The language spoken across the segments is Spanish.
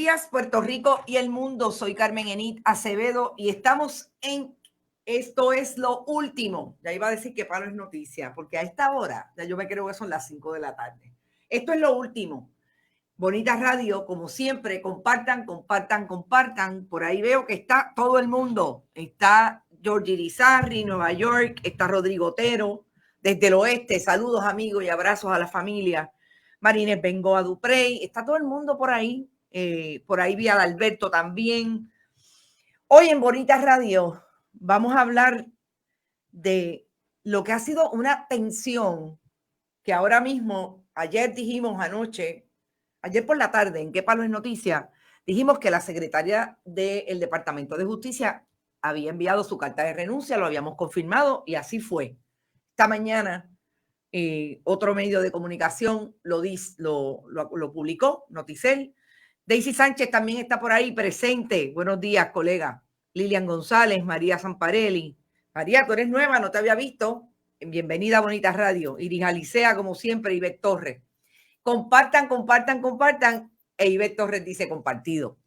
días, Puerto Rico y el mundo. Soy Carmen Enid Acevedo y estamos en Esto es lo último. Ya iba a decir que palo es noticia, porque a esta hora, ya yo me creo que son las 5 de la tarde. Esto es lo último. Bonita Radio, como siempre, compartan. Por ahí veo que está todo el mundo. Está Georgie Irizarry, Nueva York, está Rodrigo Otero, desde el oeste. Saludos, amigos, y abrazos a la familia. Marínez Bengoa Duprey, está todo el mundo por ahí. Por ahí vi a Alberto también. Hoy en Bonita Radio vamos a hablar de lo que ha sido una tensión que ahora mismo, ayer por la tarde, en Qué Palo es Noticia, dijimos que la secretaria del Departamento de Justicia había enviado su carta de renuncia, lo habíamos confirmado y así fue. Esta mañana otro medio de comunicación lo publicó, Noticel. Daisy Sánchez también está por ahí presente. Buenos días, colega. Lilian González, María Zamparelli. María, tú eres nueva, no te había visto. Bienvenida a Bonita Radio. Iris Alicea, como siempre, Ivette Torres. Compartan. E Ivette Torres dice compartido.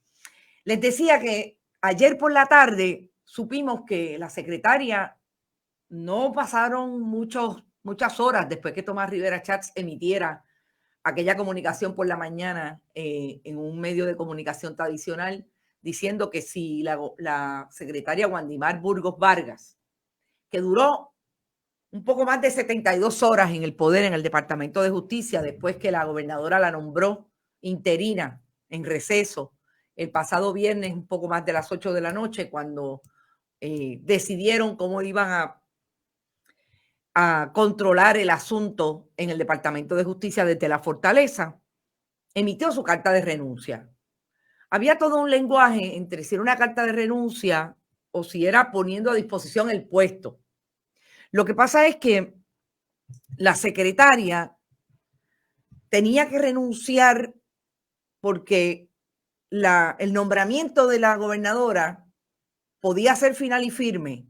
Les decía que ayer por la tarde supimos que la secretaria no pasaron muchas horas después que Tomás Rivera Chats emitiera aquella comunicación por la mañana en un medio de comunicación tradicional diciendo que si la secretaria Wandimar Burgos Vargas, que duró un poco más de 72 horas en el poder en el Departamento de Justicia después que la gobernadora la nombró interina en receso el pasado viernes, un poco más de las 8 de la noche, cuando decidieron cómo iban a controlar el asunto en el Departamento de Justicia desde la Fortaleza, emitió su carta de renuncia. Había todo un lenguaje entre si era una carta de renuncia o si era poniendo a disposición el puesto. Lo que pasa es que la secretaria tenía que renunciar porque el nombramiento de la gobernadora podía ser final y firme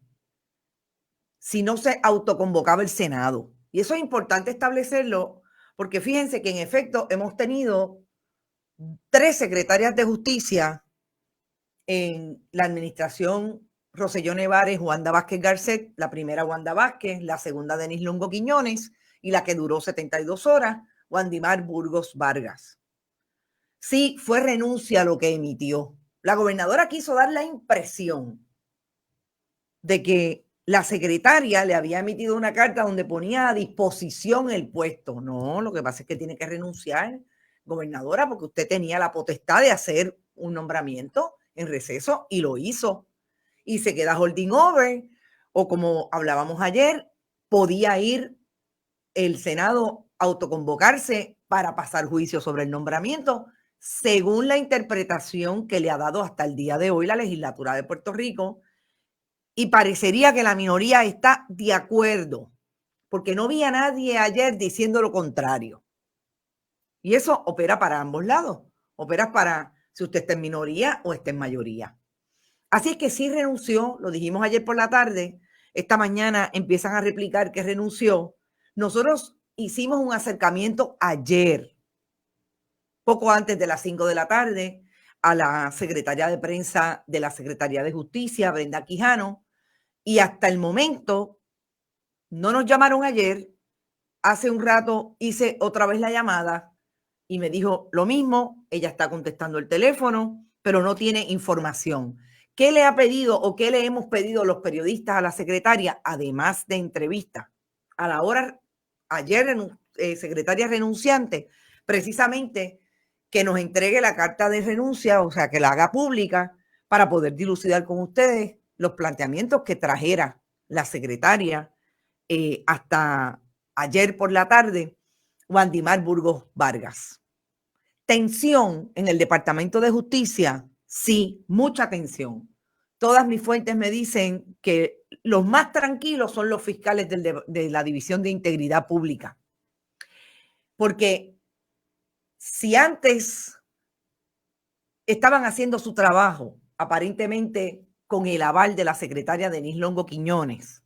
si no se autoconvocaba el Senado. Y eso es importante establecerlo porque fíjense que en efecto hemos tenido 3 secretarias de justicia en la administración Rosselló Nevares, Wanda Vázquez Garcet, la primera Wanda Vázquez, la segunda Denise Longo Quiñones y la que duró 72 horas, Wandimar Burgos Vargas. Sí, fue renuncia lo que emitió. La gobernadora quiso dar la impresión de que la secretaria le había emitido una carta donde ponía a disposición el puesto. No, lo que pasa es que tiene que renunciar, gobernadora, porque usted tenía la potestad de hacer un nombramiento en receso y lo hizo. Y se queda holding over, o como hablábamos ayer, podía ir el Senado a autoconvocarse para pasar juicio sobre el nombramiento, según la interpretación que le ha dado hasta el día de hoy la legislatura de Puerto Rico. Y parecería que la minoría está de acuerdo, porque no vi a nadie ayer diciendo lo contrario. Y eso opera para ambos lados. Opera para si usted está en minoría o está en mayoría. Así es que sí renunció, lo dijimos ayer por la tarde, esta mañana empiezan a replicar que renunció. Nosotros hicimos un acercamiento ayer, poco antes de las 5 de la tarde, a la secretaria de prensa de la Secretaría de Justicia, Brenda Quijano, y hasta el momento no nos llamaron ayer. Hace un rato hice otra vez la llamada y me dijo lo mismo. Ella está contestando el teléfono, pero no tiene información. ¿Qué le ha pedido o qué le hemos pedido los periodistas a la secretaria, además de entrevista? A la hora, ayer, secretaria renunciante, precisamente que nos entregue la carta de renuncia, o sea, que la haga pública para poder dilucidar con ustedes los planteamientos que trajera la secretaria hasta ayer por la tarde, Wandimar Burgos Vargas. Tensión en el Departamento de Justicia, sí, mucha tensión. Todas mis fuentes me dicen que los más tranquilos son los fiscales de la División de Integridad Pública. Porque si antes estaban haciendo su trabajo, aparentemente con el aval de la secretaria Denise Longo Quiñones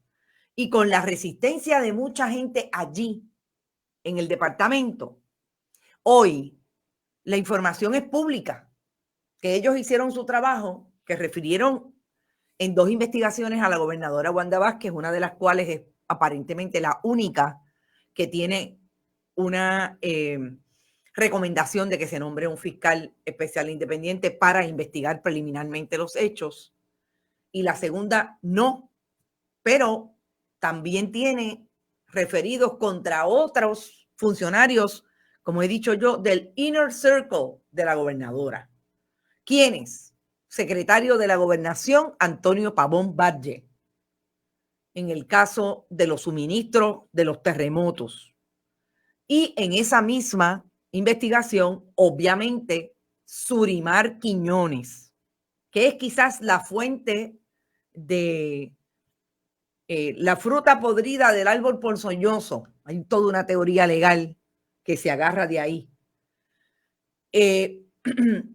y con la resistencia de mucha gente allí en el departamento, hoy la información es pública que ellos hicieron su trabajo, que refirieron en 2 investigaciones a la gobernadora Wanda Vázquez, una de las cuales es aparentemente la única que tiene una recomendación de que se nombre un fiscal especial independiente para investigar preliminarmente los hechos. Y la segunda no, pero también tiene referidos contra otros funcionarios, como he dicho yo, del inner circle de la gobernadora. ¿Quiénes? Secretario de la Gobernación, Antonio Pavón Valle, en el caso de los suministros de los terremotos. Y en esa misma investigación, obviamente, Surimar Quiñones, que es quizás la fuente de la fruta podrida del árbol ponzoñoso. Hay toda una teoría legal que se agarra de ahí.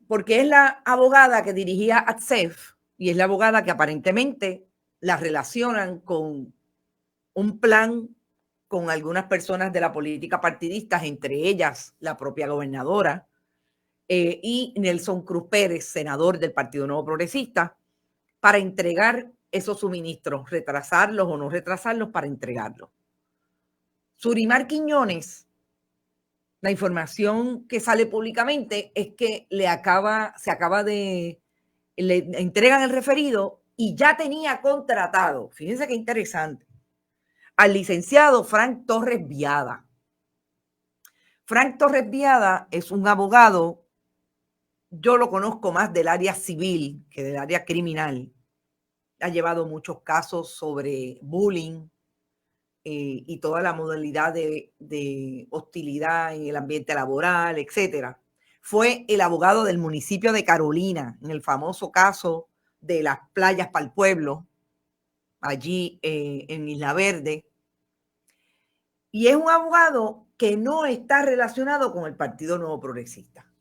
Porque es la abogada que dirigía ATSEF y es la abogada que aparentemente la relacionan con un plan con algunas personas de la política partidista, entre ellas la propia gobernadora y Nelson Cruz Pérez, senador del Partido Nuevo Progresista, para entregar esos suministros, retrasarlos o no retrasarlos para entregarlos. Surimar Quiñones, la información que sale públicamente es que le entregan el referido y ya tenía contratado, fíjense qué interesante, al licenciado Frank Torres Viada. Frank Torres Viada es un abogado, yo lo conozco más del área civil que del área criminal. Ha llevado muchos casos sobre bullying y toda la modalidad de hostilidad en el ambiente laboral, etcétera. Fue el abogado del municipio de Carolina en el famoso caso de las playas para el pueblo, allí en Isla Verde. Y es un abogado que no está relacionado con el Partido Nuevo Progresista.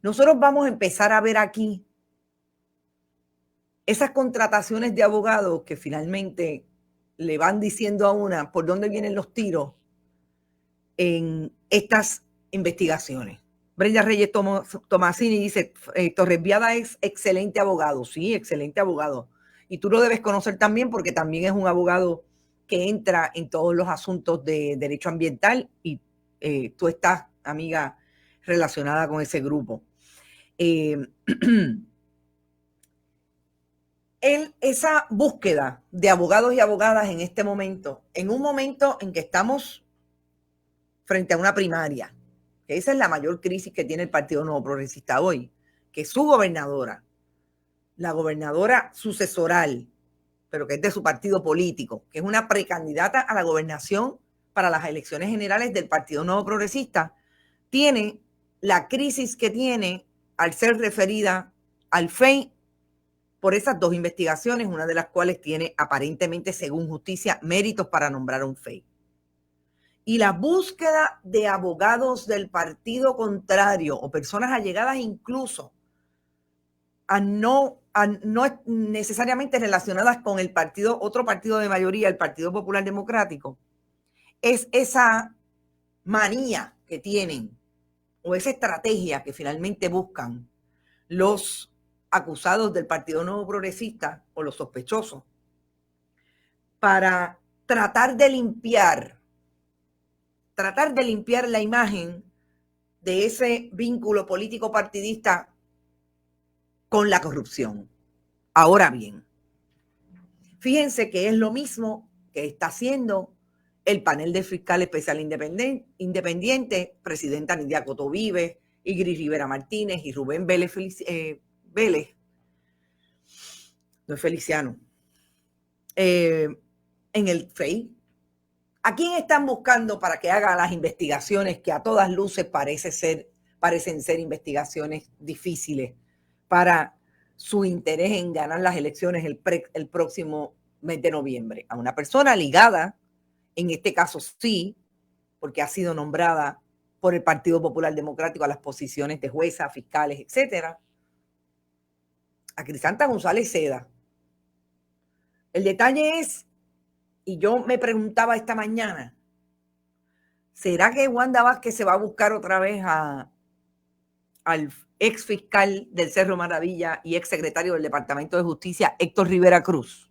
Nosotros vamos a empezar a ver aquí esas contrataciones de abogados que finalmente le van diciendo a una por dónde vienen los tiros en estas investigaciones. Brenda Reyes Tomasini dice, Torres Viada es excelente abogado. Sí, excelente abogado. Y tú lo debes conocer también porque también es un abogado que entra en todos los asuntos de derecho ambiental y tú estás, amiga, relacionada con ese grupo. Esa búsqueda de abogados y abogadas en este momento, en un momento en que estamos frente a una primaria, que esa es la mayor crisis que tiene el Partido Nuevo Progresista hoy, que su gobernadora, la gobernadora sucesoral, pero que es de su partido político, que es una precandidata a la gobernación para las elecciones generales del Partido Nuevo Progresista, tiene la crisis que tiene al ser referida al FEI por esas 2 investigaciones, una de las cuales tiene aparentemente, según justicia, méritos para nombrar un FEI. Y la búsqueda de abogados del partido contrario o personas allegadas incluso a no necesariamente relacionadas con el partido, otro partido de mayoría, el Partido Popular Democrático, es esa manía que tienen o esa estrategia que finalmente buscan los acusados del Partido Nuevo Progresista o los sospechosos para tratar de limpiar la imagen de ese vínculo político partidista con la corrupción. Ahora bien, fíjense que es lo mismo que está haciendo el panel de fiscal especial independiente, presidenta Nidia Coto Vives, Igris Rivera Martínez y Rubén Vélez, no es Feliciano, en el FEI. ¿A quién están buscando para que haga las investigaciones que a todas luces parecen ser investigaciones difíciles para su interés en ganar las elecciones el próximo mes de noviembre? A una persona ligada, en este caso sí, porque ha sido nombrada por el Partido Popular Democrático a las posiciones de jueza, fiscales, etcétera, a Crisanta González Seda. El detalle es, y yo me preguntaba esta mañana, ¿será que Wanda Vázquez se va a buscar otra vez a al ex fiscal del Cerro Maravilla y ex secretario del Departamento de Justicia, Héctor Rivera Cruz.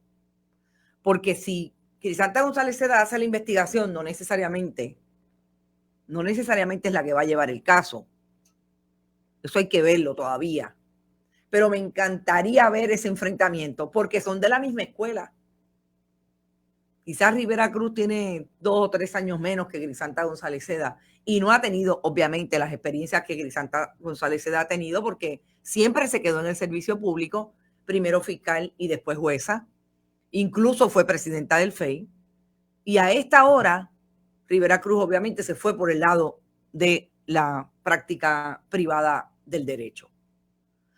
Porque si Crisanta González Seda hace la investigación, no necesariamente es la que va a llevar el caso. Eso hay que verlo todavía. Pero me encantaría ver ese enfrentamiento porque son de la misma escuela. Quizás Rivera Cruz tiene 2 o 3 años menos que Crisanta González Seda y no ha tenido, obviamente, las experiencias que Crisanta González Seda ha tenido porque siempre se quedó en el servicio público, primero fiscal y después jueza. Incluso fue presidenta del FEI. Y a esta hora, Rivera Cruz obviamente se fue por el lado de la práctica privada del derecho.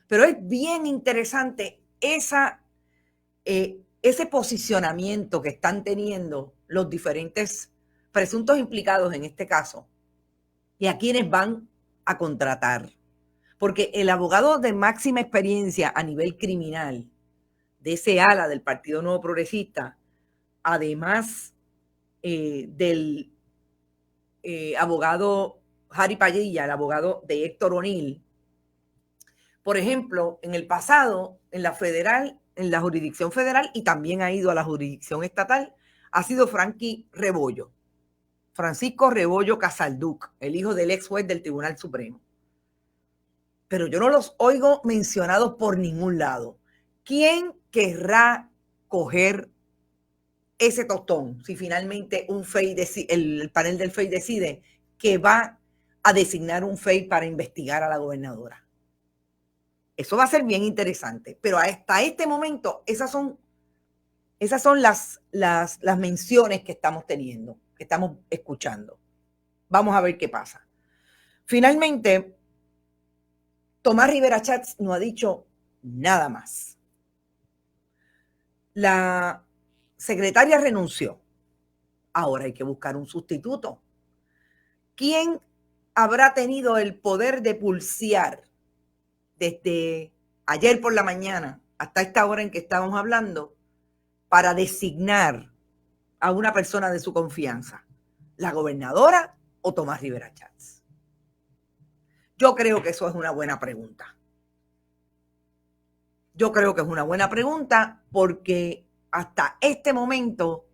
Pero es bien interesante ese posicionamiento que están teniendo los diferentes presuntos implicados en este caso y a quienes van a contratar. Porque el abogado de máxima experiencia a nivel criminal de ese ala del Partido Nuevo Progresista, además del abogado Harry Padilla, el abogado de Héctor O'Neill, por ejemplo, en el pasado, en la federal, en la jurisdicción federal y también ha ido a la jurisdicción estatal, ha sido Francisco Rebollo Casalduc, el hijo del ex juez del Tribunal Supremo. Pero yo no los oigo mencionados por ningún lado. ¿Quién querrá coger ese tostón si finalmente el panel del FEI decide que va a designar un FEI para investigar a la gobernadora? Eso va a ser bien interesante, pero hasta este momento esas son las menciones que estamos teniendo, que estamos escuchando. Vamos a ver qué pasa. Finalmente, Tomás Rivera Chats no ha dicho nada más. La secretaria renunció. Ahora hay que buscar un sustituto. ¿Quién habrá tenido el poder de pulsear desde ayer por la mañana hasta esta hora en que estamos hablando para designar a una persona de su confianza? ¿La gobernadora o Tomás Rivera Chats? Yo creo que eso es una buena pregunta. Yo creo que es una buena pregunta porque hasta este momento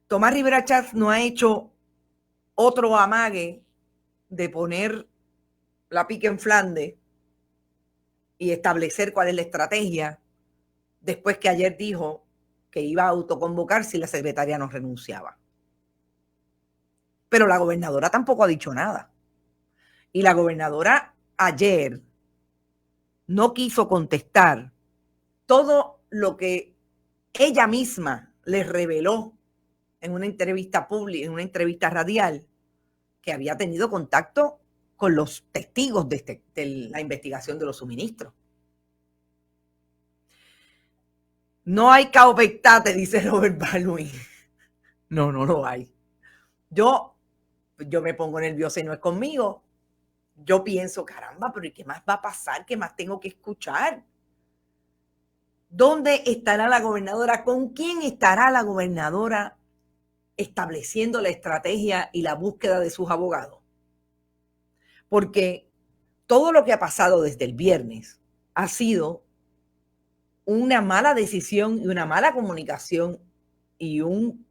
Tomás Rivera Chats no ha hecho otro amague de poner la pica en Flandes y establecer cuál es la estrategia después que ayer dijo que iba a autoconvocar si la secretaria no renunciaba. Pero la gobernadora tampoco ha dicho nada. Y la gobernadora ayer no quiso contestar todo lo que ella misma le reveló en una entrevista pública, en una entrevista radial, que había tenido contacto con los testigos de la investigación de los suministros. No hay caopectate, dice Robert Balwin. No lo hay. Yo me pongo nerviosa y no es conmigo. Yo pienso, caramba, pero ¿y qué más va a pasar? ¿Qué más tengo que escuchar? ¿Dónde estará la gobernadora? ¿Con quién estará la gobernadora estableciendo la estrategia y la búsqueda de sus abogados? Porque todo lo que ha pasado desde el viernes ha sido una mala decisión y una mala comunicación y un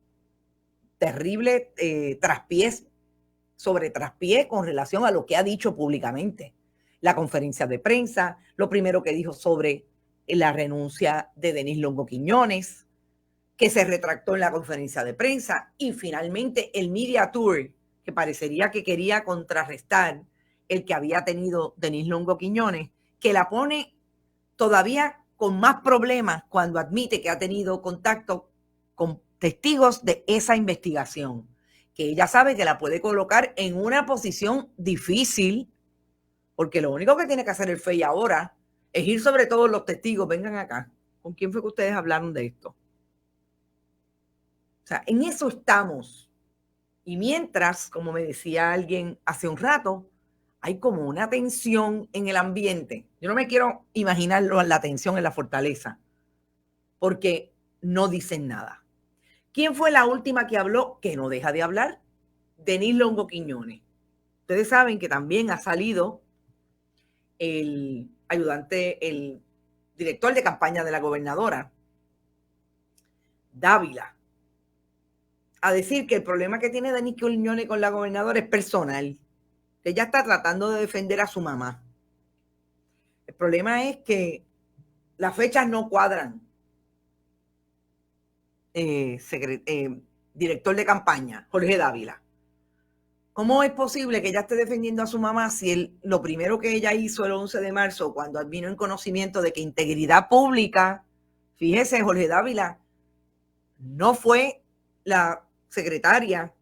terrible traspié sobre traspié con relación a lo que ha dicho públicamente. La conferencia de prensa, lo primero que dijo sobre la renuncia de Denise Longo Quiñones, que se retractó en la conferencia de prensa, y finalmente el media tour, que parecería que quería contrarrestar el que había tenido Denise Longo Quiñones, que la pone todavía con más problemas cuando admite que ha tenido contacto con testigos de esa investigación, que ella sabe que la puede colocar en una posición difícil, porque lo único que tiene que hacer el FEI ahora es ir sobre todos los testigos, vengan acá, ¿con quién fue que ustedes hablaron de esto? O sea, en eso estamos. Y mientras, como me decía alguien hace un rato, hay como una tensión en el ambiente. Yo no me quiero imaginar la tensión en la fortaleza, porque no dicen nada. ¿Quién fue la última que habló? Que no deja de hablar. Denise Longo Quiñones. Ustedes saben que también ha salido el ayudante, el director de campaña de la gobernadora, Dávila, a decir que el problema que tiene Denis Quiñones con la gobernadora es personal, que ella está tratando de defender a su mamá. El problema es que las fechas no cuadran. Director de campaña, Jorge Dávila. ¿Cómo es posible que ella esté defendiendo a su mamá si lo primero que ella hizo el 11 de marzo, cuando vino en conocimiento de que integridad pública, fíjese, Jorge Dávila, no fue la secretaria,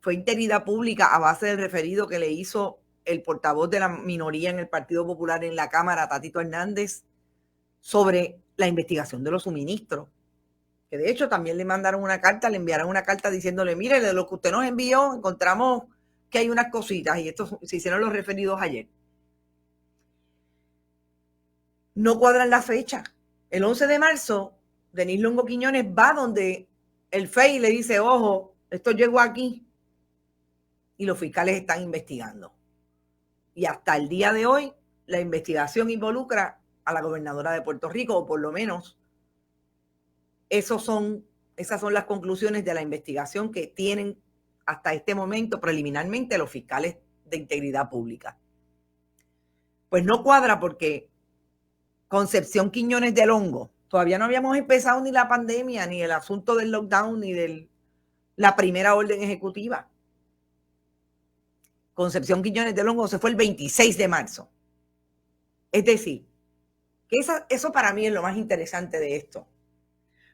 fue integridad pública a base del referido que le hizo el portavoz de la minoría en el Partido Popular en la Cámara, Tatito Hernández, sobre la investigación de los suministros? Que de hecho también le mandaron una carta, le enviaron una carta diciéndole, mire, de lo que usted nos envió, encontramos que hay unas cositas, y esto se hicieron los referidos ayer. No cuadran la fecha. El 11 de marzo, Denis Longo Quiñones va donde el FEI le dice, ojo, esto llegó aquí, y los fiscales están investigando. Y hasta el día de hoy, la investigación involucra a la gobernadora de Puerto Rico, o por lo menos esas son las conclusiones de la investigación que tienen hasta este momento preliminarmente los fiscales de integridad pública. Pues no cuadra porque Concepción Quiñones del Hongo, todavía no habíamos empezado ni la pandemia, ni el asunto del lockdown, ni de la primera orden ejecutiva. Concepción Quiñones del Hongo se fue el 26 de marzo. Es decir, que eso para mí es lo más interesante de esto.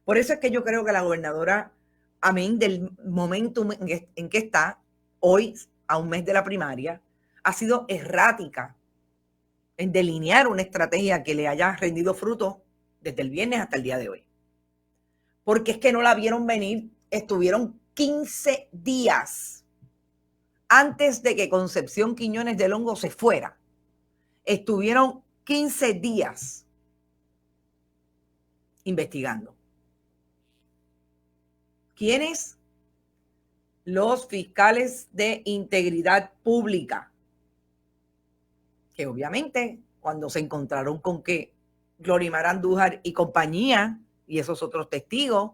Por eso es que yo creo que la gobernadora, amén del momento en que está, hoy, a un mes de la primaria, ha sido errática en delinear una estrategia que le haya rendido fruto desde el viernes hasta el día de hoy. Porque es que no la vieron venir, estuvieron 15 días antes de que Concepción Quiñones del Hongo se fuera. Estuvieron 15 días investigando. ¿Quiénes? Los fiscales de integridad pública, que obviamente cuando se encontraron con que Glorimar Andújar y compañía y esos otros testigos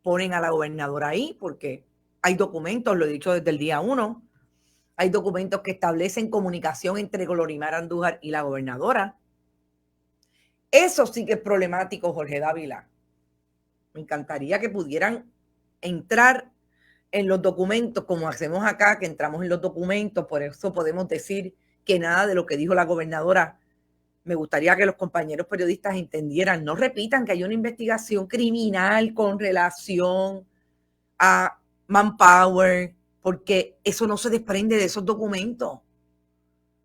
ponen a la gobernadora ahí, porque hay documentos, lo he dicho desde el día 1, hay documentos que establecen comunicación entre Glorimar Andújar y la gobernadora. Eso sí que es problemático, Jorge Dávila. Me encantaría que pudieran entrar en los documentos, como hacemos acá, que entramos en los documentos, por eso podemos decir que nada de lo que dijo la gobernadora, me gustaría que los compañeros periodistas entendieran, no repitan que hay una investigación criminal con relación a Manpower, porque eso no se desprende de esos documentos.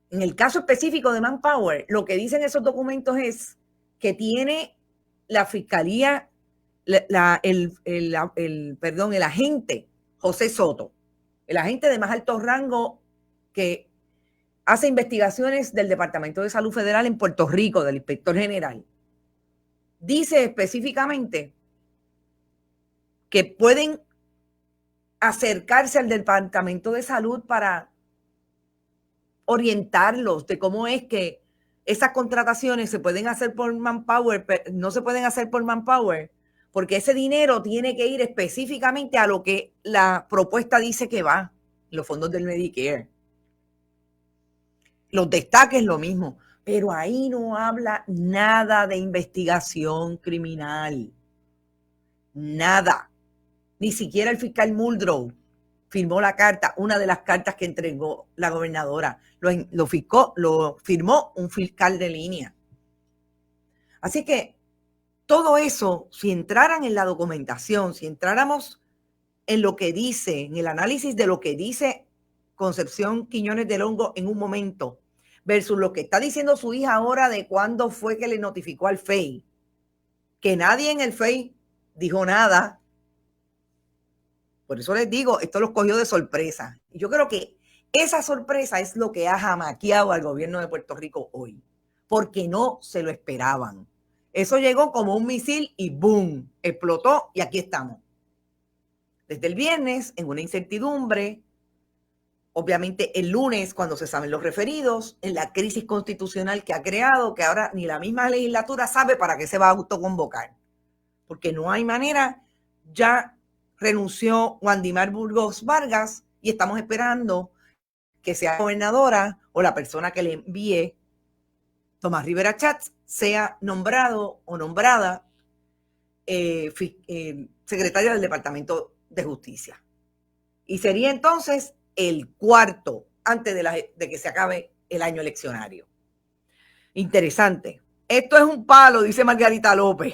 En el caso específico de Manpower, lo que dicen esos documentos es que tiene la fiscalía, el agente José Soto, el agente de más alto rango que hace investigaciones del Departamento de Salud Federal en Puerto Rico, del inspector general, dice específicamente que pueden acercarse al Departamento de Salud para orientarlos de cómo es que esas contrataciones se pueden hacer por Manpower, pero no se pueden hacer por Manpower, porque ese dinero tiene que ir específicamente a lo que la propuesta dice que va, los fondos del Medicare. Los destaques lo mismo, pero ahí no habla nada de investigación criminal. Nada. Ni siquiera el fiscal Muldrow firmó la carta, una de las cartas que entregó la gobernadora. Lo firmó un fiscal de línea. Así que todo eso, si entraran en la documentación, si entráramos en lo que dice, en el análisis de lo que dice Concepción Quiñones del Hongo en un momento, versus lo que está diciendo su hija ahora de cuándo fue que le notificó al FEI, que nadie en el FEI dijo nada. Por eso les digo, esto los cogió de sorpresa. Y yo creo que esa sorpresa es lo que ha jamaqueado al gobierno de Puerto Rico hoy, porque no se lo esperaban. Eso llegó como un misil y ¡boom! Explotó y aquí estamos. Desde el viernes, en una incertidumbre, obviamente el lunes, cuando se saben los referidos, en la crisis constitucional que ha creado, que ahora ni la misma legislatura sabe para qué se va a autoconvocar, porque no hay manera. Ya renunció Wandimar Burgos Vargas y estamos esperando que sea gobernadora o la persona que le envíe Tomás Rivera Schatz sea nombrado o nombrada secretaria del Departamento de Justicia. Y sería entonces el cuarto antes de que se acabe el año eleccionario. Interesante. Esto es un palo, dice Margarita López.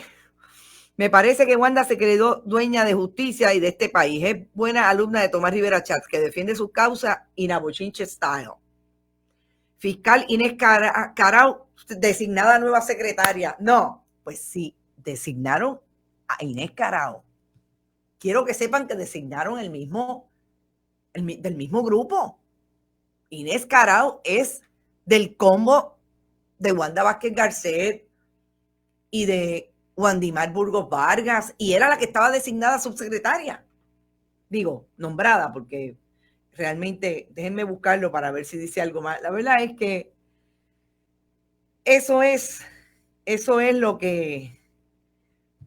Me parece que Wanda se quedó dueña de justicia y de este país. Es buena alumna de Tomás Rivera Schatz, que defiende su causa in a bochinche style. Fiscal Inés Carao, designada nueva secretaria. No, pues sí, designaron a Inés Carao. Quiero que sepan que designaron del mismo grupo. Inés Carao es del combo de Wanda Vázquez Garcet y de Wandimar Burgos Vargas, y era la que estaba designada subsecretaria. Digo, nombrada, porque realmente, déjenme buscarlo para ver si dice algo más. La verdad es que eso es lo que,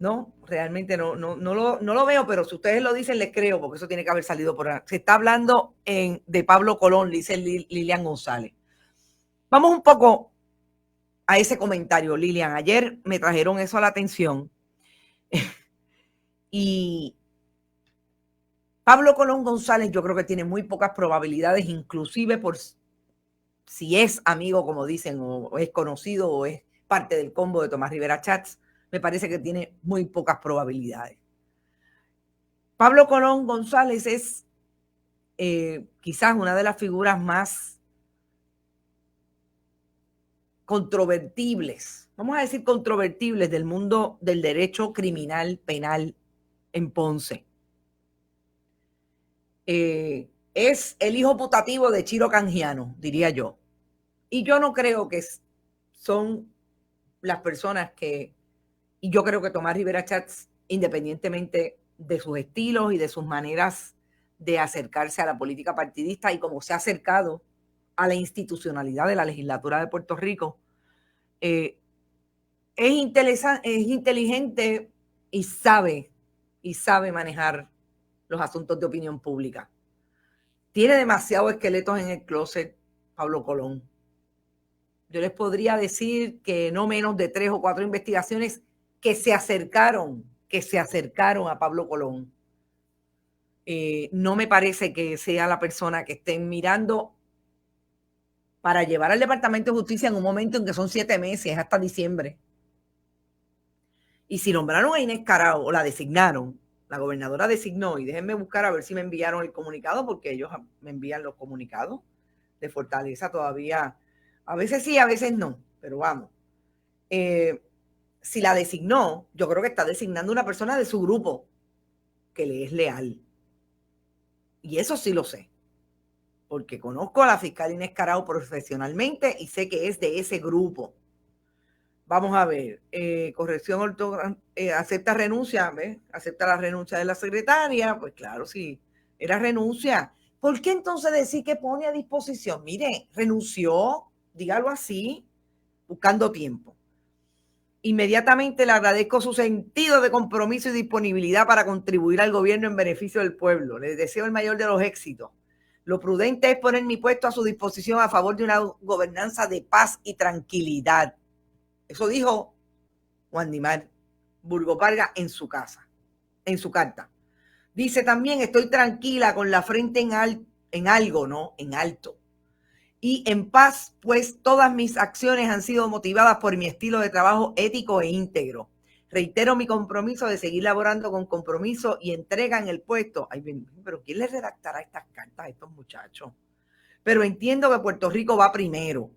no, realmente no lo veo, pero si ustedes lo dicen, les creo, porque eso tiene que haber salido por ahí. Se está hablando de Pablo Colón, dice Lilian González. Vamos un poco a ese comentario, Lilian. Ayer me trajeron eso a la atención. Y Pablo Colón González yo creo que tiene muy pocas probabilidades, inclusive por si es amigo, como dicen, o es conocido, o es parte del combo de Tomás Rivera Schatz. Me parece que tiene muy pocas probabilidades. Pablo Colón González es quizás una de las figuras más controvertibles, vamos a decir controvertibles, del mundo del derecho criminal penal en Ponce. Es el hijo putativo de Chiro Canjiano, diría yo. Y yo no creo que son las personas que, y yo creo que Tomás Rivera Schatz, independientemente de sus estilos y de sus maneras de acercarse a la política partidista y cómo se ha acercado a la institucionalidad de la legislatura de Puerto Rico, es inteligente y sabe manejar los asuntos de opinión pública. Tiene demasiados esqueletos en el closet, Pablo Colón. Yo les podría decir que no menos de 3 o 4 investigaciones que se acercaron a Pablo Colón. No me parece que sea la persona que estén mirando para llevar al Departamento de Justicia en un momento en que son 7 meses, hasta diciembre. Y si nombraron a Inés Carao o la designaron, la gobernadora designó, y déjenme buscar a ver si me enviaron el comunicado, porque ellos me envían los comunicados de Fortaleza todavía. A veces sí, a veces no, pero vamos. Si la designó, yo creo que está designando una persona de su grupo que le es leal. Y eso sí lo sé, porque conozco a la fiscal Inés Carao profesionalmente y sé que es de ese grupo. Vamos a ver, corrección ortográfica, acepta renuncia, ¿ves? Acepta la renuncia de la secretaria, pues claro, sí, era renuncia. ¿Por qué entonces decir que pone a disposición? Mire, renunció, dígalo así, buscando tiempo. Inmediatamente le agradezco su sentido de compromiso y disponibilidad para contribuir al gobierno en beneficio del pueblo. Les deseo el mayor de los éxitos. Lo prudente es poner mi puesto a su disposición a favor de una gobernanza de paz y tranquilidad. Eso dijo Wandimar Burgos Vargas en su carta. Dice también, estoy tranquila con la frente en algo, ¿no? En alto. Y en paz, pues todas mis acciones han sido motivadas por mi estilo de trabajo ético e íntegro. Reitero mi compromiso de seguir laborando con compromiso y entrega en el puesto. Ay, pero ¿quién le redactará estas cartas a estos muchachos? Pero entiendo que Puerto Rico va primero.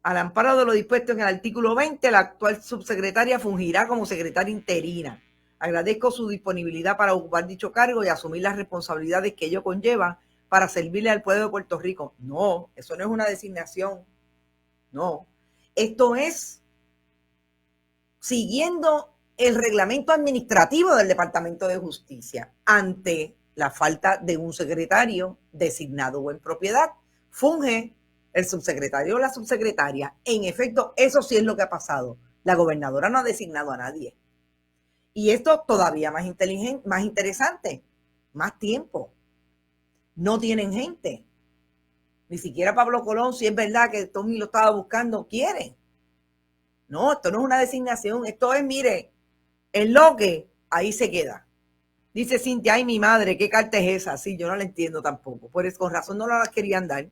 Al amparo de lo dispuesto en el artículo 20, la actual subsecretaria fungirá como secretaria interina. Agradezco su disponibilidad para ocupar dicho cargo y asumir las responsabilidades que ello conlleva para servirle al pueblo de Puerto Rico. No, eso no es una designación. No. Esto es siguiendo el reglamento administrativo del Departamento de Justicia ante la falta de un secretario designado o en propiedad. Funge el subsecretario o la subsecretaria. En efecto, eso sí es lo que ha pasado. La gobernadora no ha designado a nadie. Y esto todavía más inteligente, más interesante, más tiempo. No tienen gente. Ni siquiera Pablo Colón, si es verdad que Tommy lo estaba buscando, quiere. No, esto no es una designación, esto es, mire, el lo que ahí se queda. Dice Cintia, ay, mi madre, ¿qué carta es esa? Sí, yo no la entiendo tampoco. Pues con razón no la querían dar.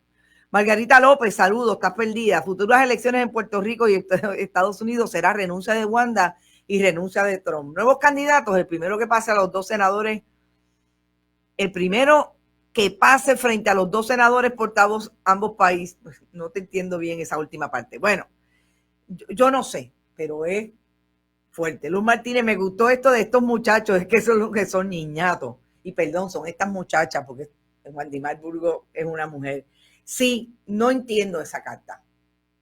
Margarita López, saludos, estás perdida. Futuras elecciones en Puerto Rico y Estados Unidos será renuncia de Wanda y renuncia de Trump. Nuevos candidatos, el primero que pase a los dos senadores, el primero que pase frente a los dos senadores portavoz ambos países. Pues no te entiendo bien esa última parte. Bueno, yo no sé, pero es fuerte. Luz Martínez, me gustó esto de estos muchachos, es que son los que son niñatos. Y perdón, son estas muchachas, porque Waldimar Burgo es una mujer. Sí, no entiendo esa carta.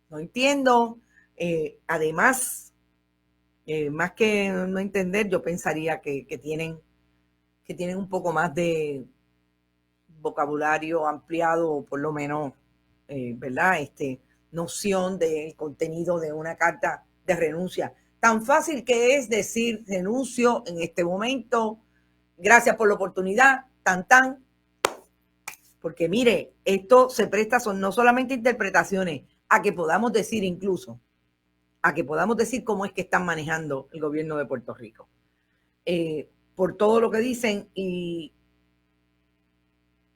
No entiendo. Además, más que no entender, yo pensaría que tienen un poco más de vocabulario ampliado, o por lo menos, ¿verdad? Noción del contenido de una carta de renuncia. Tan fácil que es decir renuncio en este momento, gracias por la oportunidad, tan, porque mire, esto se presta, son no solamente interpretaciones, a que podamos decir incluso, a que podamos decir cómo es que están manejando el gobierno de Puerto Rico. Por todo lo que dicen y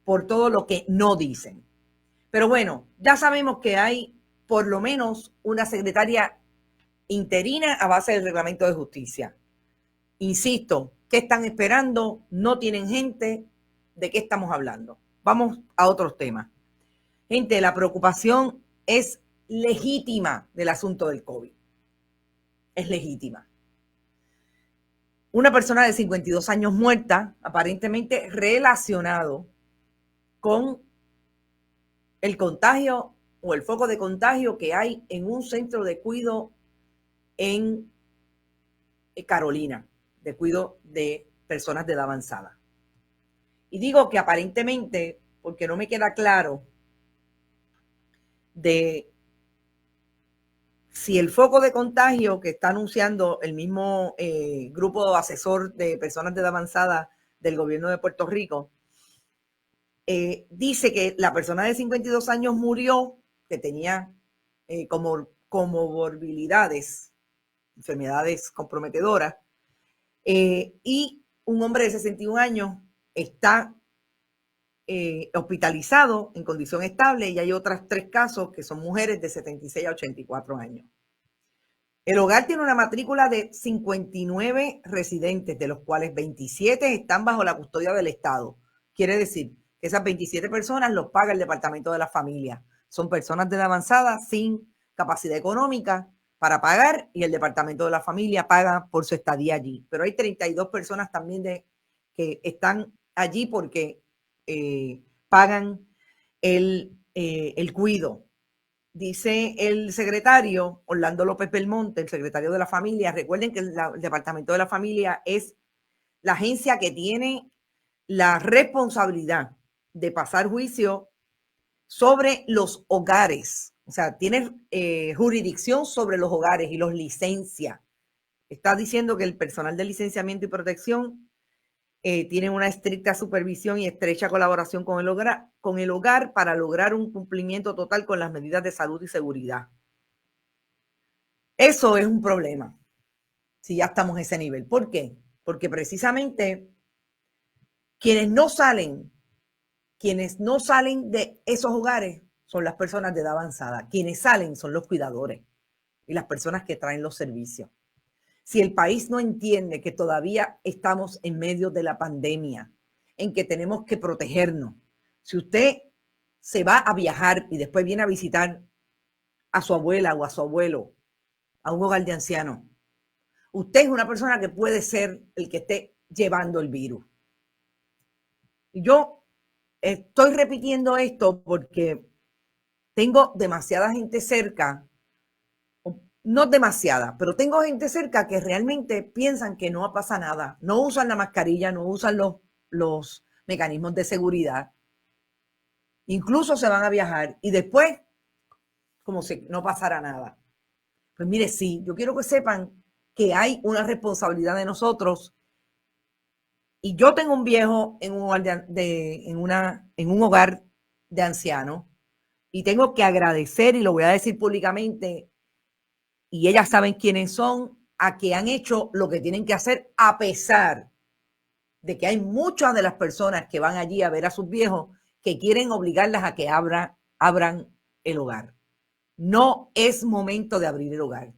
por todo lo que no dicen. Pero bueno, ya sabemos que hay por lo menos una secretaria interina a base del reglamento de justicia. Insisto, ¿qué están esperando? No tienen gente. ¿De qué estamos hablando? Vamos a otros temas. Gente, la preocupación es legítima del asunto del COVID. Es legítima. Una persona de 52 años muerta, aparentemente relacionado con el contagio o el foco de contagio que hay en un centro de cuidado en Carolina, de cuidado de personas de edad avanzada. Y digo que aparentemente, porque no me queda claro de si el foco de contagio que está anunciando el mismo grupo asesor de personas de edad avanzada del gobierno de Puerto Rico, dice que la persona de 52 años murió, que tenía comorbilidades, enfermedades comprometedoras, y un hombre de 61 años está hospitalizado en condición estable, y hay otros 3 casos que son mujeres de 76 a 84 años. El hogar tiene una matrícula de 59 residentes, de los cuales 27 están bajo la custodia del Estado. Quiere decir que esas 27 personas los paga el Departamento de la Familia. Son personas de edad avanzada sin capacidad económica para pagar, y el Departamento de la Familia paga por su estadía allí. Pero hay 32 personas también que están allí porque pagan el cuido. Dice el secretario Orlando López Belmonte, el secretario de la Familia. Recuerden que el Departamento de la Familia es la agencia que tiene la responsabilidad de pasar juicio sobre los hogares. O sea, tiene jurisdicción sobre los hogares y los licencia. Está diciendo que el personal de licenciamiento y protección tienen una estricta supervisión y estrecha colaboración con el hogar para lograr un cumplimiento total con las medidas de salud y seguridad. Eso es un problema, si ya estamos a ese nivel. ¿Por qué? Porque precisamente quienes no salen de esos hogares son las personas de edad avanzada. Quienes salen son los cuidadores y las personas que traen los servicios. Si el país no entiende que todavía estamos en medio de la pandemia, en que tenemos que protegernos, si usted se va a viajar y después viene a visitar a su abuela o a su abuelo a un hogar de ancianos, usted es una persona que puede ser el que esté llevando el virus. Yo estoy repitiendo esto porque tengo demasiada gente cerca, no demasiada, pero tengo gente cerca que realmente piensan que no pasa nada. No usan la mascarilla, no usan los mecanismos de seguridad. Incluso se van a viajar y después como si no pasara nada. Pues mire, sí, yo quiero que sepan que hay una responsabilidad de nosotros. Y yo tengo un viejo en un hogar en un hogar de ancianos y tengo que agradecer, y lo voy a decir públicamente, y ellas saben quiénes son, a que han hecho lo que tienen que hacer, a pesar de que hay muchas de las personas que van allí a ver a sus viejos que quieren obligarlas a que abran el hogar. No es momento de abrir el hogar.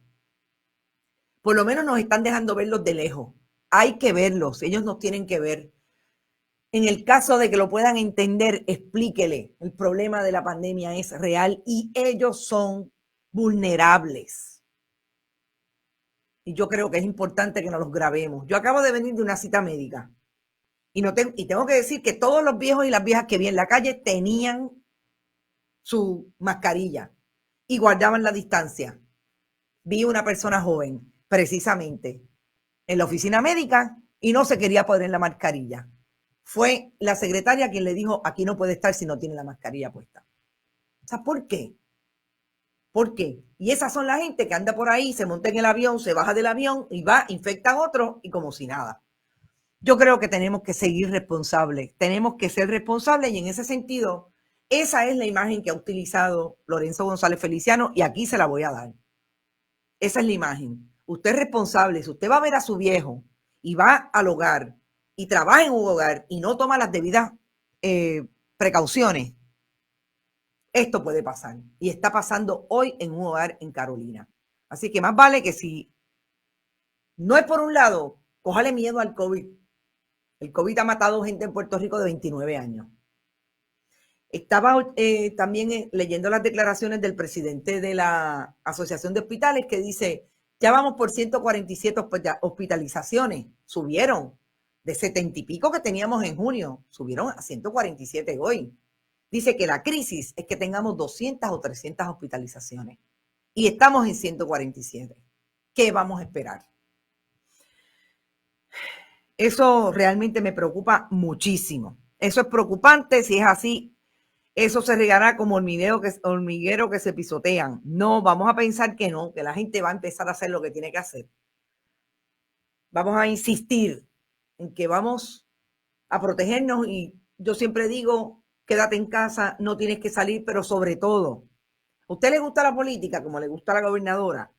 Por lo menos nos están dejando verlos de lejos. Hay que verlos, ellos nos tienen que ver. En el caso de que lo puedan entender, explíquele. El problema de la pandemia es real y ellos son vulnerables. Y yo creo que es importante que nos los grabemos. Yo acabo de venir de una cita médica y tengo que decir que todos los viejos y las viejas que vi en la calle tenían su mascarilla y guardaban la distancia. Vi una persona joven, precisamente, en la oficina médica y no se quería poner la mascarilla. Fue la secretaria quien le dijo, aquí no puede estar si no tiene la mascarilla puesta. O sea, ¿por qué? ¿Por qué? Y esas son la gente que anda por ahí, se monta en el avión, se baja del avión y va, infecta a otros y como si nada. Yo creo que tenemos que seguir responsables, tenemos que ser responsables y en ese sentido, esa es la imagen que ha utilizado Lorenzo González Feliciano y aquí se la voy a dar. Esa es la imagen. Usted es responsable, si usted va a ver a su viejo y va al hogar y trabaja en un hogar y no toma las debidas precauciones, esto puede pasar. Y está pasando hoy en un hogar en Carolina. Así que más vale que si no es por un lado, cójale miedo al COVID. El COVID ha matado gente en Puerto Rico de 29 años. Estaba también leyendo las declaraciones del presidente de la Asociación de Hospitales que dice, ya vamos por 147 hospitalizaciones, subieron de 70 y pico que teníamos en junio, subieron a 147 hoy. Dice que la crisis es que tengamos 200 o 300 hospitalizaciones y estamos en 147. ¿Qué vamos a esperar? Eso realmente me preocupa muchísimo. Eso es preocupante. Si es así, eso se regará como hormiguero que se pisotean. No, vamos a pensar que no, que la gente va a empezar a hacer lo que tiene que hacer. Vamos a insistir en que vamos a protegernos y yo siempre digo, quédate en casa, no tienes que salir, pero sobre todo, ¿a usted le gusta la política como le gusta a la gobernadora?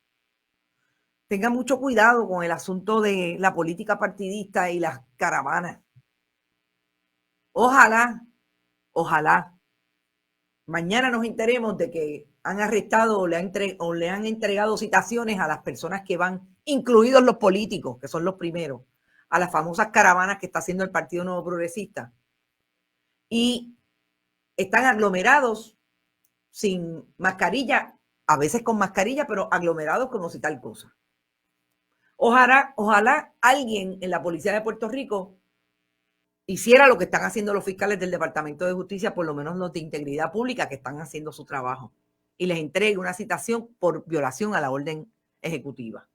Tenga mucho cuidado con el asunto de la política partidista y las caravanas. Ojalá, ojalá, mañana nos enteremos de que han arrestado o le han entregado citaciones a las personas que van, incluidos los políticos, que son los primeros, a las famosas caravanas que está haciendo el Partido Nuevo Progresista. Y están aglomerados sin mascarilla, a veces con mascarilla, pero aglomerados como si tal cosa. Ojalá alguien en la policía de Puerto Rico hiciera lo que están haciendo los fiscales del Departamento de Justicia, por lo menos los de integridad pública que están haciendo su trabajo, y les entregue una citación por violación a la orden ejecutiva.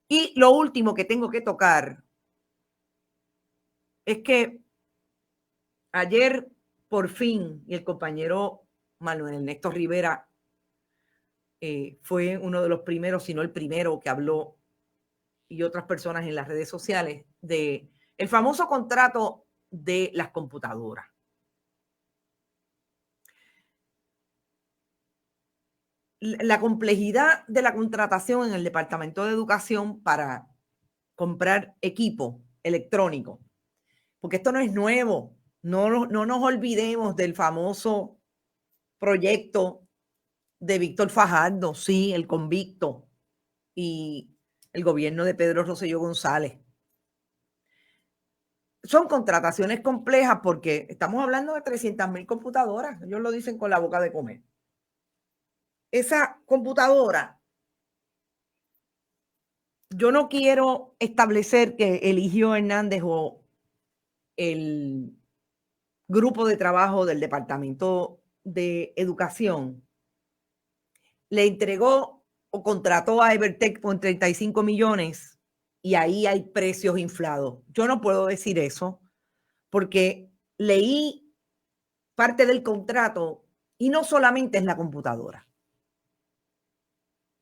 Y lo último que tengo que tocar es que ayer por fin, y el compañero Manuel Ernesto Rivera fue uno de los primeros, si no el primero que habló, y otras personas en las redes sociales, de el famoso contrato de las computadoras. La complejidad de la contratación en el Departamento de Educación para comprar equipo electrónico, porque esto no es nuevo. No nos olvidemos del famoso proyecto de Víctor Fajardo, sí, el convicto, y el gobierno de Pedro Rosselló González. Son contrataciones complejas porque estamos hablando de 300,000 computadoras. Ellos lo dicen con la boca de comer. Esa computadora, yo no quiero establecer que Eligio Hernández o el grupo de trabajo del Departamento de Educación le entregó o contrató a Evertech por 35 millones y ahí hay precios inflados. Yo no puedo decir eso porque leí parte del contrato y no solamente es la computadora.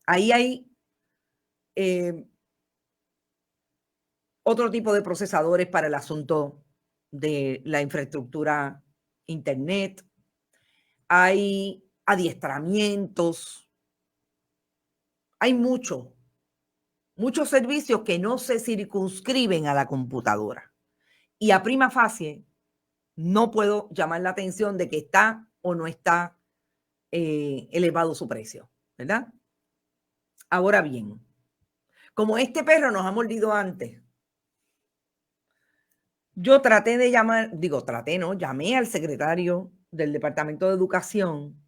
Ahí hay otro tipo de procesadores para el asunto de la infraestructura Internet. Hay adiestramientos. Hay muchos servicios que no se circunscriben a la computadora. Y a prima facie, no puedo llamar la atención de que está o no está elevado su precio, ¿verdad? Ahora bien, como este perro nos ha mordido antes, yo traté de llamar, llamé al secretario del Departamento de Educación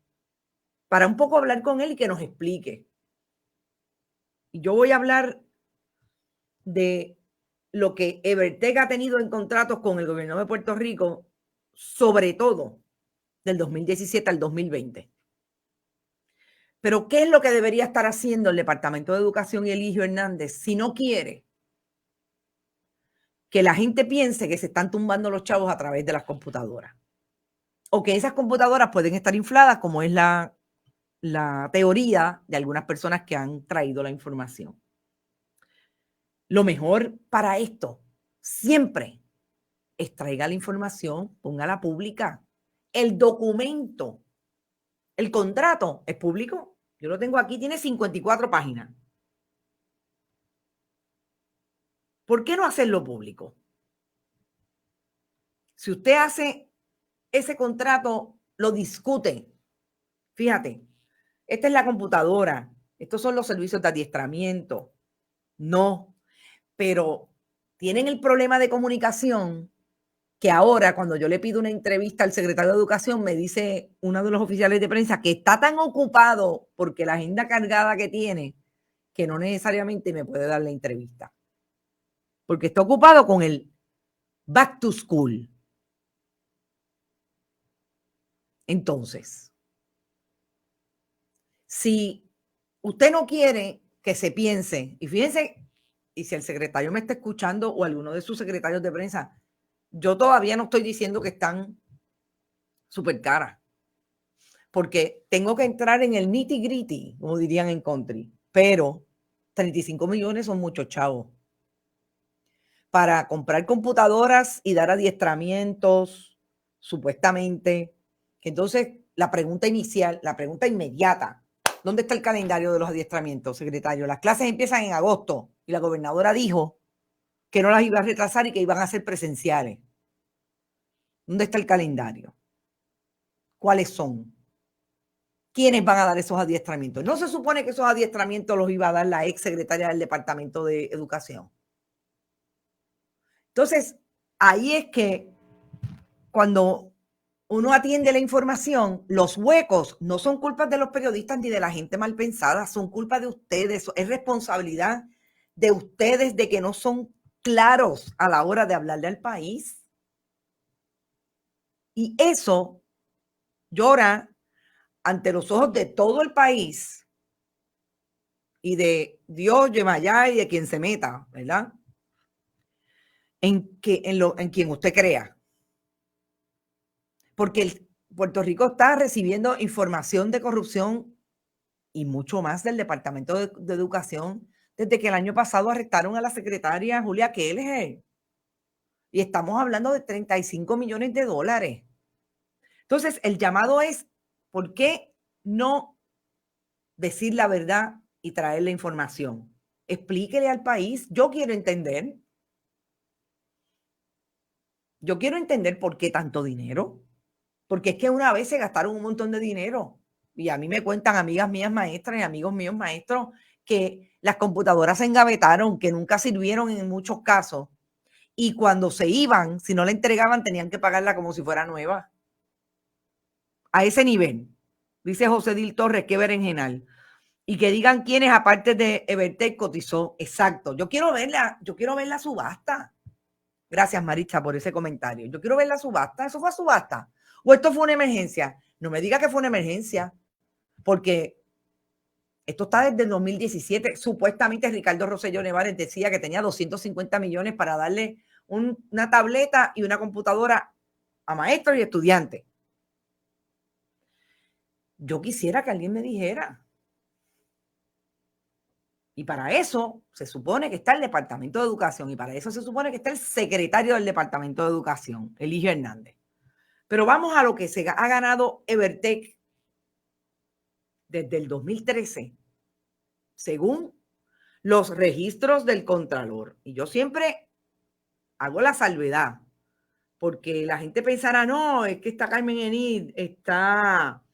para un poco hablar con él y que nos explique. Y yo voy a hablar de lo que Evertec ha tenido en contratos con el gobierno de Puerto Rico, sobre todo del 2017 al 2020. Pero, ¿qué es lo que debería estar haciendo el Departamento de Educación y Eligio Hernández si no quiere que la gente piense que se están tumbando los chavos a través de las computadoras? O que esas computadoras pueden estar infladas, como es la teoría de algunas personas que han traído la información. Lo mejor para esto siempre extraiga la información, póngala pública. El documento, el contrato es público. Yo lo tengo aquí, tiene 54 páginas. ¿Por qué no hacerlo público? Si usted hace ese contrato, lo discute. Fíjate, esta es la computadora, estos son los servicios de adiestramiento. No, pero tienen el problema de comunicación que ahora cuando yo le pido una entrevista al secretario de Educación me dice uno de los oficiales de prensa que está tan ocupado porque la agenda cargada que tiene que no necesariamente me puede dar la entrevista. Porque está ocupado con el back to school. Entonces, si usted no quiere que se piense, y fíjense, y si el secretario me está escuchando o alguno de sus secretarios de prensa, yo todavía no estoy diciendo que están súper caras, porque tengo que entrar en el nitty gritty, como dirían en country, pero 35 millones son muchos chavos para comprar computadoras y dar adiestramientos, supuestamente. Entonces, la pregunta inicial, la pregunta inmediata, ¿dónde está el calendario de los adiestramientos, secretario? Las clases empiezan en agosto y la gobernadora dijo que no las iba a retrasar y que iban a ser presenciales. ¿Dónde está el calendario? ¿Cuáles son? ¿Quiénes van a dar esos adiestramientos? No se supone que esos adiestramientos los iba a dar la ex secretaria del Departamento de Educación. Entonces, ahí es que cuando uno atiende la información, los huecos no son culpa de los periodistas ni de la gente mal pensada, son culpa de ustedes, es responsabilidad de ustedes de que no son claros a la hora de hablarle al país. Y eso llora ante los ojos de todo el país y de Dios, Yemayá y de quien se meta, ¿verdad? En quien usted crea. Porque Puerto Rico está recibiendo información de corrupción y mucho más del Departamento de Educación desde que el año pasado arrestaron a la secretaria Julia Kelleher. Y estamos hablando de 35 millones de dólares. Entonces, el llamado es, ¿por qué no decir la verdad y traer la información? Explíquele al país. Yo quiero entender. Yo quiero entender por qué tanto dinero. Porque es que una vez se gastaron un montón de dinero. Y a mí me cuentan amigas mías maestras y amigos míos maestros que las computadoras se engavetaron, que nunca sirvieron en muchos casos. Y cuando se iban, si no la entregaban, tenían que pagarla como si fuera nueva. A ese nivel. Dice José Dil Torres, qué berenjenal. Y que digan quiénes, aparte de Evertec, cotizó. Exacto. Yo quiero ver la subasta. Gracias, Maritza, por ese comentario. Yo quiero ver la subasta. ¿Eso fue subasta? ¿O esto fue una emergencia? No me diga que fue una emergencia, porque esto está desde el 2017. Supuestamente Ricardo Rosselló Nevares decía que tenía 250 millones para darle una tableta y una computadora a maestros y estudiantes. Yo quisiera que alguien me dijera. Y para eso se supone que está el Departamento de Educación y para eso se supone que está el secretario del Departamento de Educación, Eligio Hernández. Pero vamos a lo que se ha ganado Evertec desde el 2013, según los registros del Contralor. Y yo siempre hago la salvedad, porque la gente pensará, no, es que esta Carmen Enid está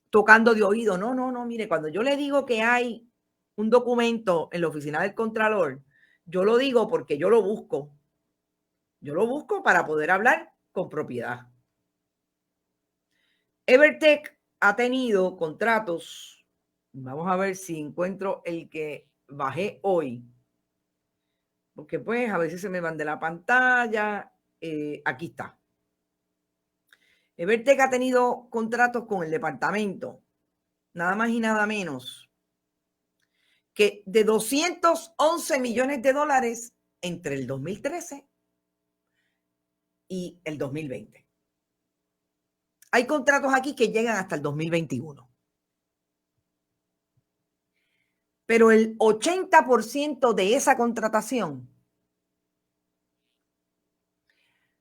tocando de oído. No, no, no, mire, cuando yo le digo que hay un documento en la oficina del Contralor, yo lo digo porque yo lo busco. Yo lo busco para poder hablar con propiedad. Evertec ha tenido contratos. Vamos a ver si encuentro el que bajé hoy. Porque pues a veces se me van de la pantalla. Aquí está. Evertec ha tenido contratos con el departamento, nada más y nada menos que de 211 millones de dólares entre el 2013 y el 2020. Hay contratos aquí que llegan hasta el 2021. Pero el 80% de esa contratación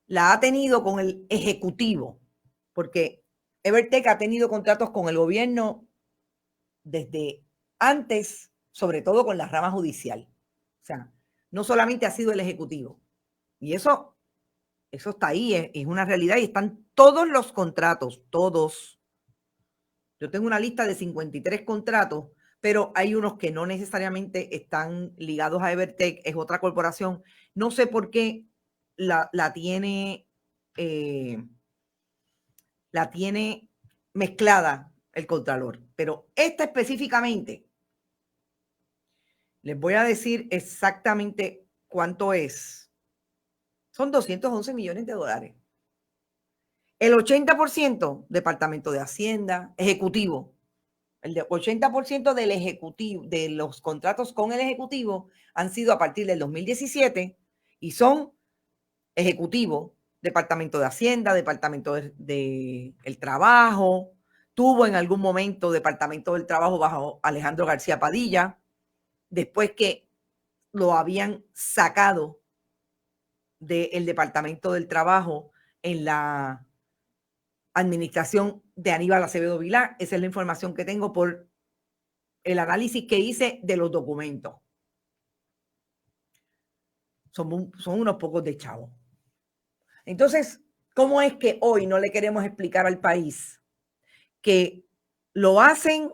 la ha tenido con el Ejecutivo, porque Evertec ha tenido contratos con el gobierno desde antes, sobre todo con la rama judicial. O sea, no solamente ha sido el Ejecutivo. Y eso está ahí, es una realidad y están todos los contratos, todos. Yo tengo una lista de 53 contratos, pero hay unos que no necesariamente están ligados a Evertec, es otra corporación. No sé por qué la tiene mezclada el Contralor, pero esta específicamente, les voy a decir exactamente cuánto es. Son 211 millones de dólares. El 80% Departamento de Hacienda, Ejecutivo. El 80% del Ejecutivo, de los contratos con el Ejecutivo han sido a partir del 2017 y son Ejecutivo, Departamento de Hacienda, Departamento del Trabajo, tuvo en algún momento Departamento del Trabajo bajo Alejandro García Padilla, después que lo habían sacado del Departamento del Trabajo en la administración de Aníbal Acevedo Vilá. Esa es la información que tengo por el análisis que hice de los documentos. Son unos pocos de chavos. Entonces, ¿cómo es que hoy no le queremos explicar al país que lo hacen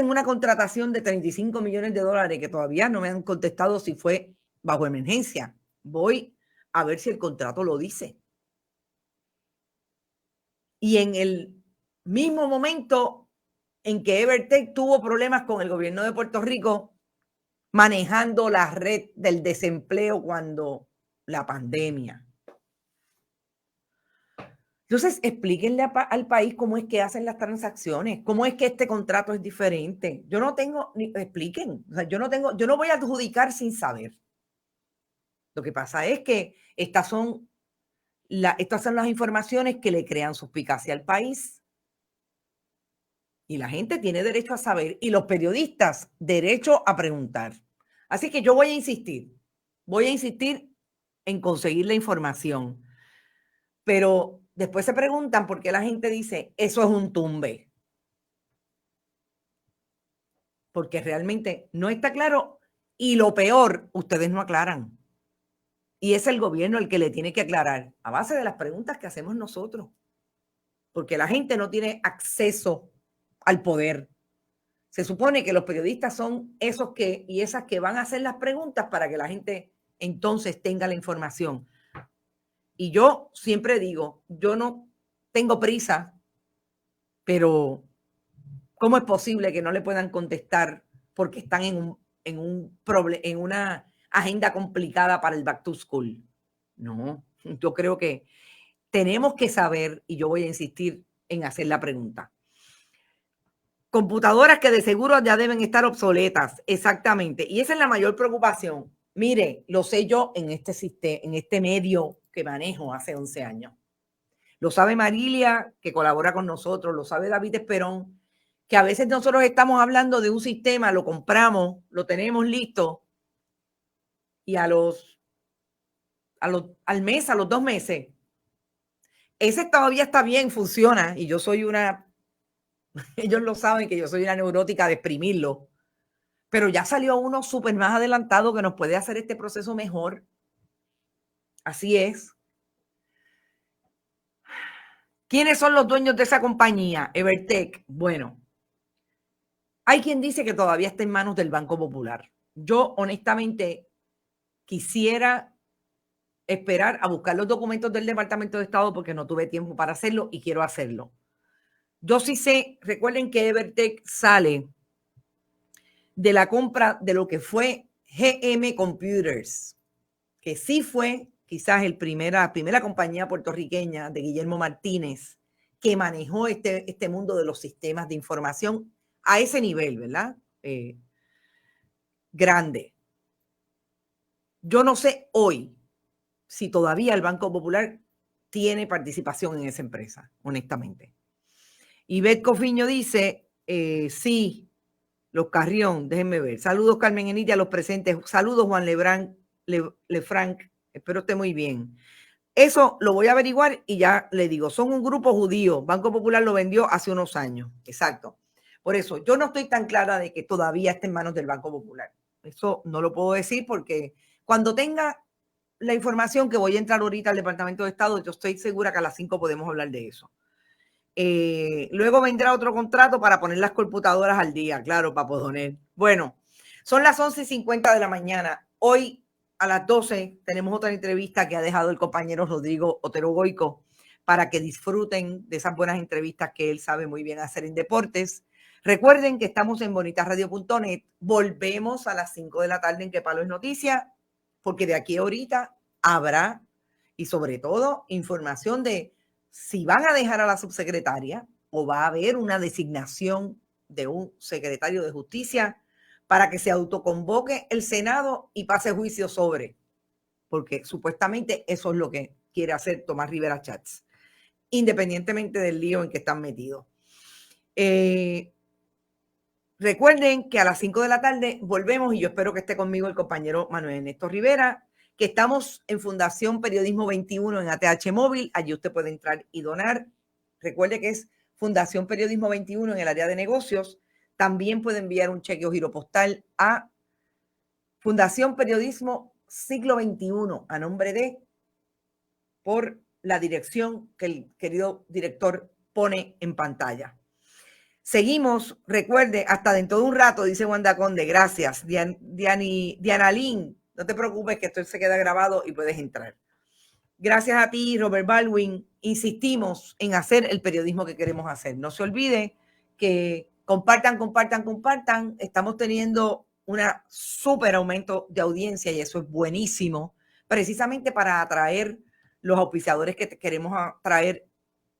una contratación de 35 millones de dólares que todavía no me han contestado si fue bajo emergencia? Voy a ver si el contrato lo dice. Y en el mismo momento en que Evertec tuvo problemas con el gobierno de Puerto Rico manejando la red del desempleo cuando la pandemia. Entonces, explíquenle al país cómo es que hacen las transacciones, cómo es que este contrato es diferente. Yo no tengo, expliquen, o sea, yo no voy a adjudicar sin saber. Lo que pasa es que estas son las informaciones que le crean suspicacia al país. Y la gente tiene derecho a saber y los periodistas derecho a preguntar. Así que yo voy a insistir en conseguir la información. Pero después se preguntan por qué la gente dice, eso es un tumbe. Porque realmente no está claro y lo peor, ustedes no aclaran. Y es el gobierno el que le tiene que aclarar a base de las preguntas que hacemos nosotros. Porque la gente no tiene acceso al poder. Se supone que los periodistas son esos y esas que van a hacer las preguntas para que la gente entonces tenga la información. Y yo siempre digo, yo no tengo prisa, pero ¿cómo es posible que no le puedan contestar porque están en una agenda complicada para el back to school? No, yo creo que tenemos que saber, y yo voy a insistir en hacer la pregunta. Computadoras que de seguro ya deben estar obsoletas, exactamente. Y esa es la mayor preocupación. Mire, lo sé yo en este medio que manejo hace 11 años. Lo sabe Marilia, que colabora con nosotros, lo sabe David Esperón, que a veces nosotros estamos hablando de un sistema, lo compramos, lo tenemos listo y al mes, a los 2 meses, ese todavía está bien, funciona y yo soy una, ellos lo saben que yo soy una neurótica de exprimirlo, pero ya salió uno súper más adelantado que nos puede hacer este proceso mejor. Así es. ¿Quiénes son los dueños de esa compañía? Evertech. Bueno, hay quien dice que todavía está en manos del Banco Popular. Yo honestamente quisiera esperar a buscar los documentos del Departamento de Estado porque no tuve tiempo para hacerlo y quiero hacerlo. Yo sí sé, recuerden que Evertech sale de la compra de lo que fue GM Computers, que sí fue quizás la primera compañía puertorriqueña de Guillermo Martínez que manejó este mundo de los sistemas de información a ese nivel, ¿verdad? Grande. Yo no sé hoy si todavía el Banco Popular tiene participación en esa empresa, honestamente. Y Beth Cofiño dice, sí, los Carrión, déjenme ver. Saludos, Carmen Enitia, a los presentes. Saludos, Juan Lefranc. Espero esté muy bien. Eso lo voy a averiguar y ya le digo, son un grupo judío. Banco Popular lo vendió hace unos años. Exacto. Por eso, yo no estoy tan clara de que todavía esté en manos del Banco Popular. Eso no lo puedo decir porque cuando tenga la información que voy a entrar ahorita al Departamento de Estado, yo estoy segura que a las 5 podemos hablar de eso. Luego vendrá otro contrato para poner las computadoras al día, claro, para poder. Bueno, son las 11:50 de la mañana. Hoy a las 12 tenemos otra entrevista que ha dejado el compañero Rodrigo Otero Goico para que disfruten de esas buenas entrevistas que él sabe muy bien hacer en deportes. Recuerden que estamos en bonitasradio.net. Volvemos a las 5 de la tarde en Que Palo es Noticia, porque de aquí a ahorita habrá, y sobre todo, información de si van a dejar a la subsecretaria o va a haber una designación de un secretario de justicia para que se autoconvoque el Senado y pase juicio sobre, porque supuestamente eso es lo que quiere hacer Tomás Rivera Chats, independientemente del lío en que están metidos. Recuerden que a las 5 de la tarde volvemos y yo espero que esté conmigo el compañero Manuel Ernesto Rivera, que estamos en Fundación Periodismo 21 en ATH Móvil. Allí usted puede entrar y donar. Recuerde que es Fundación Periodismo 21 en el área de negocios. También puede enviar un cheque o giro postal a Fundación Periodismo Siglo XXI a nombre de, por la dirección que el querido director pone en pantalla. Seguimos, recuerde, hasta dentro de un rato, dice Wanda Conde. Gracias, Diana Lynn. No te preocupes que esto se queda grabado y puedes entrar. Gracias a ti, Robert Baldwin. Insistimos en hacer el periodismo que queremos hacer. No se olvide que compartan. Estamos teniendo un súper aumento de audiencia y eso es buenísimo, precisamente para atraer los auspiciadores que queremos atraer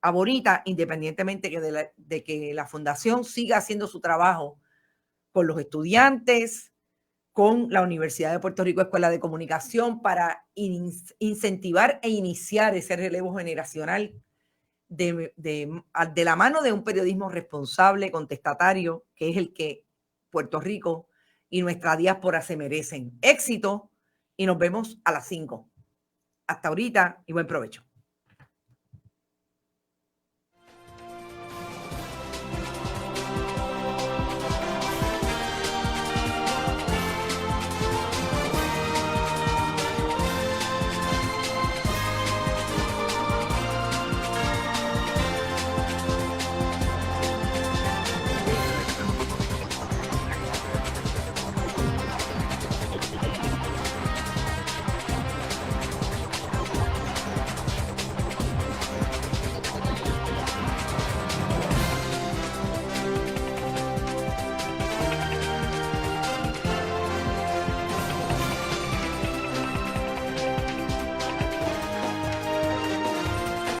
a Bonita, independientemente de que la fundación siga haciendo su trabajo con los estudiantes, con la Universidad de Puerto Rico Escuela de Comunicación para incentivar e iniciar ese relevo generacional de la mano de un periodismo responsable, contestatario, que es el que Puerto Rico y nuestra diáspora se merecen. Éxito y nos vemos a las 5. Hasta ahorita y buen provecho.